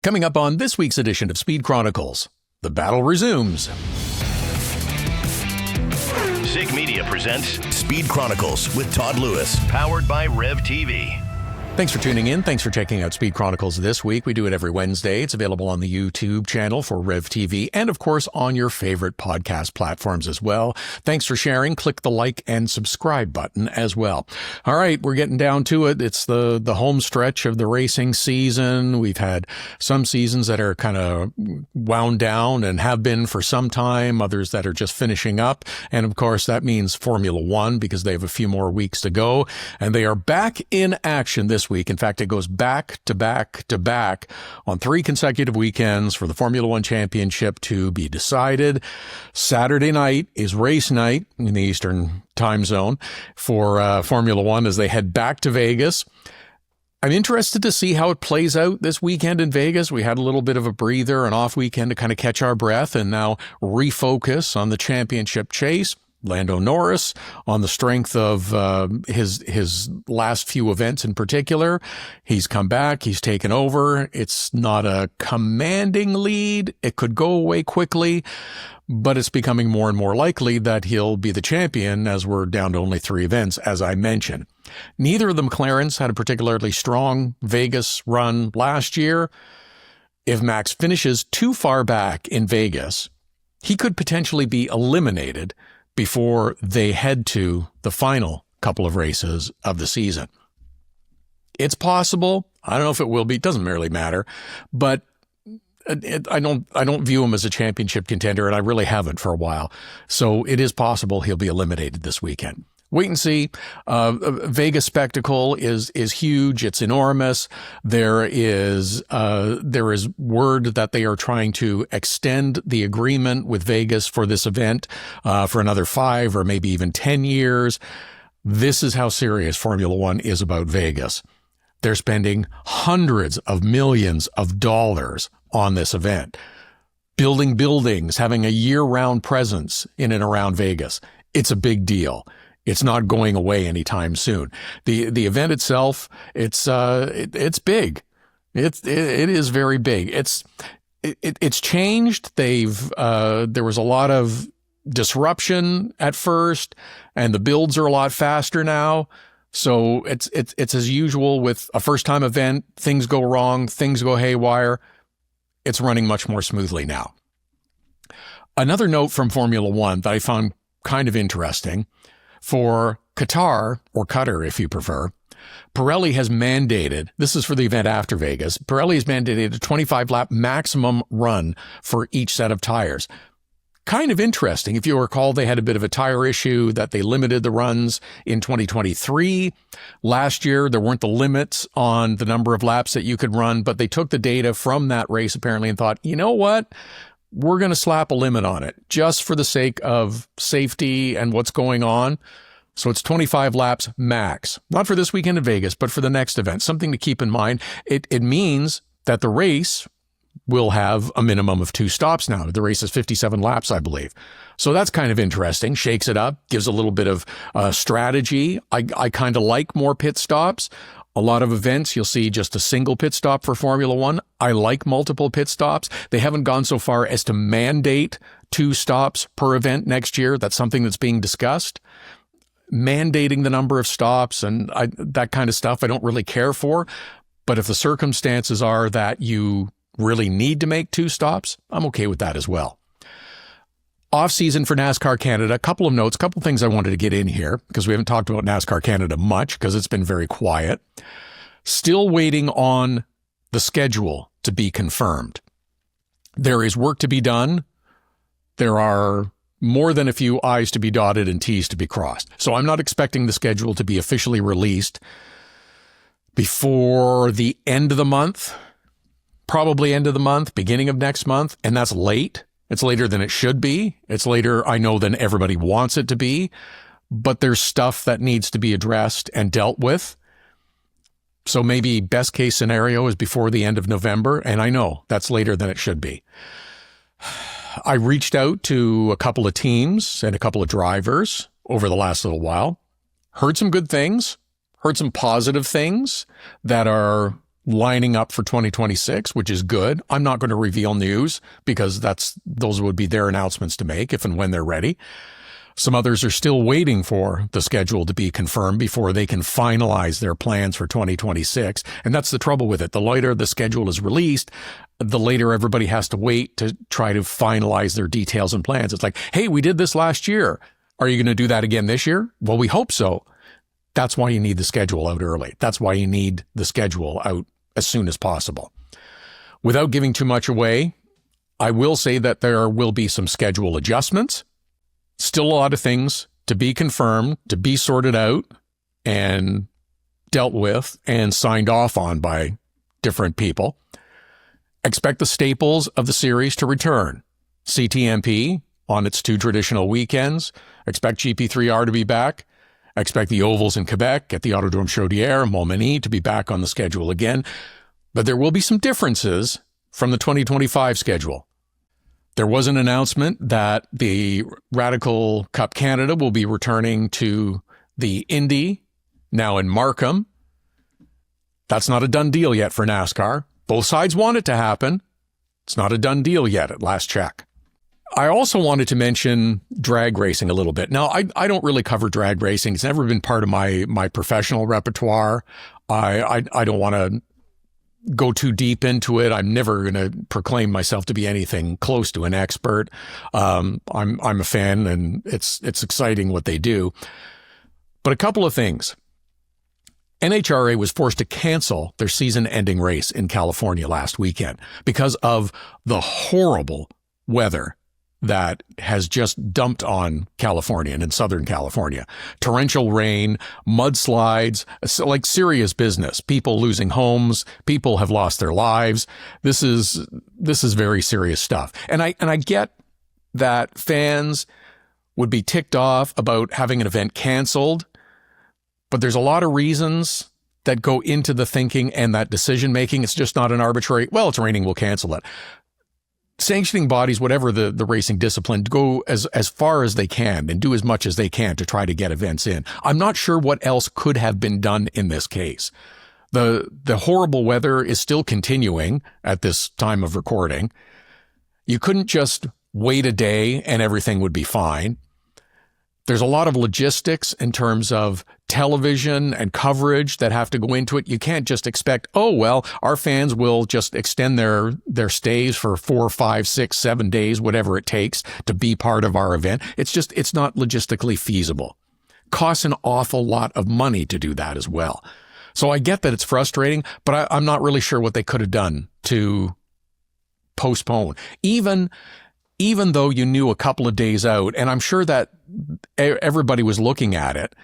Coming up on this week's edition of Speed Chronicles, the battle resumes. Zig Media presents Speed Chronicles with Todd Lewis. Powered by Rev TV. Thanks for tuning in. Thanks for checking out Speed Chronicles this week. We do it every Wednesday. It's available on the YouTube channel for Rev TV and, of course, on your favorite podcast platforms as well. Thanks for sharing. Click the like and subscribe button as well. All right, we're getting down to it. It's the home stretch of the racing season. We've had some seasons that are kind of wound down and have been for some time, others that are just finishing up. And, of course, that means Formula One because they have a few more weeks to go. And they are back in action this week. In fact, it goes back to back to back on 3 consecutive weekends for the Formula One Championship to be decided. Saturday night is race night in the Eastern time zone for Formula One as they head back to Vegas. I'm interested to see how it plays out this weekend in Vegas. We had a little bit of a breather, an off weekend to kind of catch our breath and now refocus on the championship chase. Lando Norris, on the strength of his last few events in particular, he's come back, he's taken over. It's not a commanding lead. It could go away quickly, but it's becoming more and more likely that he'll be the champion as we're down to only 3 events, as I mentioned. Neither of the McLarens had a particularly strong Vegas run last year. If Max finishes too far back in Vegas, he could potentially be eliminated before they head to the final couple of races of the season. It's possible. I don't know if it will be. It doesn't really matter. But I don't view him as a championship contender, and I really haven't for a while. So it is possible he'll be eliminated this weekend. Wait and see. Vegas spectacle is huge. It's enormous. There is word that they are trying to extend the agreement with Vegas for this event, for another 5 or maybe even 10 years. This is how serious Formula One is about Vegas. They're spending hundreds of millions of dollars on this event, building buildings, having a year-round presence in and around Vegas. It's a big deal. It's not going away anytime soon. The event itself, it's big. It is very big. It's changed. There was a lot of disruption at first, and the builds are a lot faster now. So it's as usual with a first time event. Things go wrong. Things go haywire. It's running much more smoothly now. Another note from Formula One that I found kind of interesting. For Qatar, or Qatar if you prefer, Pirelli has mandated, this is for the event after Vegas, Pirelli has mandated a 25-lap maximum run for each set of tires. Kind of interesting. If you recall, they had a bit of a tire issue that they limited the runs in 2023. Last year, there weren't the limits on the number of laps that you could run, but they took the data from that race apparently and thought, you know what? We're going to slap a limit on it just for the sake of safety and what's going on. So it's 25 laps max, not for this weekend in Vegas, but for the next event. Something to keep in mind. It means that the race will have a minimum of 2 stops now. The race is 57 laps, I believe. So that's kind of interesting. Shakes it up, gives a little bit of strategy. I kind of like more pit stops. A lot of events, you'll see just a single pit stop for Formula One. I like multiple pit stops. They haven't gone so far as to mandate 2 stops per event next year. That's something that's being discussed. Mandating the number of stops and that kind of stuff I don't really care for. But if the circumstances are that you really need to make 2 stops, I'm okay with that as well. Off season for NASCAR Canada, a couple of notes, a couple of things I wanted to get in here because we haven't talked about NASCAR Canada much because it's been very quiet. Still waiting on the schedule to be confirmed. There is work to be done. There are more than a few I's to be dotted and T's to be crossed. So I'm not expecting the schedule to be officially released before the end of the month, probably end of the month, beginning of next month, and that's late. It's later than it should be. It's later, I know, than everybody wants it to be, but there's stuff that needs to be addressed and dealt with. So maybe best case scenario is before the end of November, and I know that's later than it should be. I reached out to a couple of teams and a couple of drivers over the last little while, heard some good things, heard some positive things that are lining up for 2026, which is good. I'm not going to reveal news because those would be their announcements to make if and when they're ready. Some others are still waiting for the schedule to be confirmed before they can finalize their plans for 2026. And that's the trouble with it. The later the schedule is released, the later everybody has to wait to try to finalize their details and plans. It's like, hey, we did this last year. Are you going to do that again this year? Well, we hope so. That's why you need the schedule out early. That's why you need the schedule out as soon as possible. Without giving too much away, I will say that there will be some schedule adjustments. Still a lot of things to be confirmed, to be sorted out and dealt with and signed off on by different people. Expect the staples of the series to return. CTMP on its 2 traditional weekends. Expect GP3R to be back. Expect the ovals in Quebec at the Autodrome Chaudière and Montmagny to be back on the schedule again. But there will be some differences from the 2025 schedule. There was an announcement that the Radical Cup Canada will be returning to the Indy, now in Markham. That's not a done deal yet for NASCAR. Both sides want it to happen. It's not a done deal yet at last check. I also wanted to mention drag racing a little bit. Now, I don't really cover drag racing. It's never been part of my professional repertoire. I don't want to go too deep into it. I'm never going to proclaim myself to be anything close to an expert. I'm a fan, and it's exciting what they do. But a couple of things. NHRA was forced to cancel their season-ending race in California last weekend because of the horrible weather that has just dumped on California and in Southern California. Torrential rain, mudslides, like serious business. People losing homes, people have lost their lives. This is very serious stuff. And I get that fans would be ticked off about having an event canceled, but there's a lot of reasons that go into the thinking and that decision making. It's just not an arbitrary, well, it's raining, we'll cancel it. Sanctioning bodies, whatever the racing discipline, go as far as they can and do as much as they can to try to get events in. I'm not sure what else could have been done in this case. The horrible weather is still continuing at this time of recording. You couldn't just wait a day and everything would be fine. There's a lot of logistics in terms of television and coverage that have to go into it. You can't just expect, oh, well, our fans will just extend their stays for 4, 5, 6, 7 days, whatever it takes to be part of our event. It's not logistically feasible. Costs an awful lot of money to do that as well. So I get that it's frustrating, but I'm not really sure what they could have done to postpone. Even though you knew a couple of days out, and I'm sure that everybody was looking at it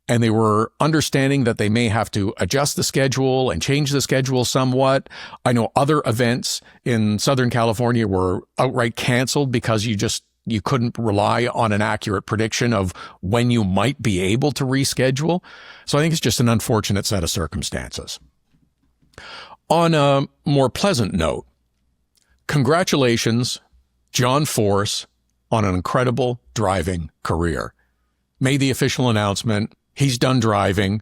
and they were understanding that they may have to adjust the schedule and change the schedule somewhat. I know other events in Southern California were outright canceled because you couldn't rely on an accurate prediction of when you might be able to reschedule. So I think it's just an unfortunate set of circumstances. On a more pleasant note, congratulations, John Force, on an incredible driving career. Made the official announcement. He's done driving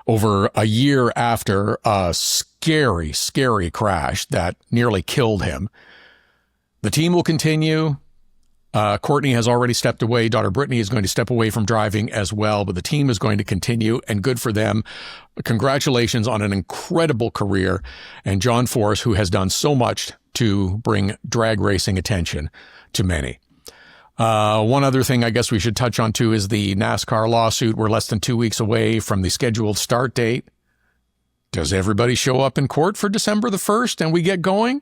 over a year after a scary, scary crash that nearly killed him. The team will continue. Courtney has already stepped away. Daughter Brittany is going to step away from driving as well, but the team is going to continue, and good for them. Congratulations on an incredible career. And John Force, who has done so much to bring drag racing attention to many. One other thing I guess we should touch on too is the NASCAR lawsuit. We're less than 2 weeks away from the scheduled start date. Does everybody show up in court for December the 1st and we get going?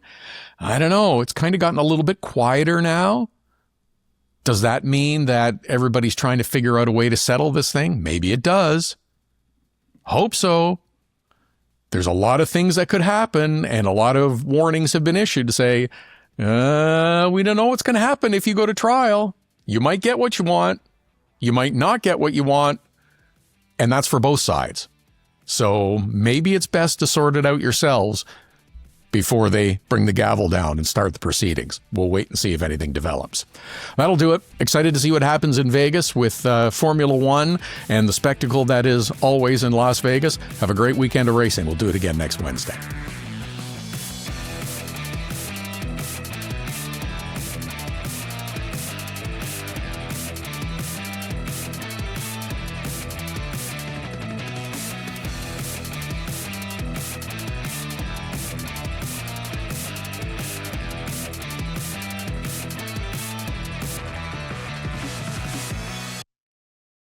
I don't know. It's kind of gotten a little bit quieter now. Does that mean that everybody's trying to figure out a way to settle this thing? Maybe it does. Hope so. There's a lot of things that could happen, and a lot of warnings have been issued to say, we don't know what's going to happen if you go to trial. You might get what you want. You might not get what you want. And that's for both sides. So maybe it's best to sort it out yourselves before they bring the gavel down and start the proceedings. We'll wait and see if anything develops. That'll do it. Excited to see what happens in Vegas with Formula One and the spectacle that is always in Las Vegas. Have a great weekend of racing. We'll do it again next Wednesday.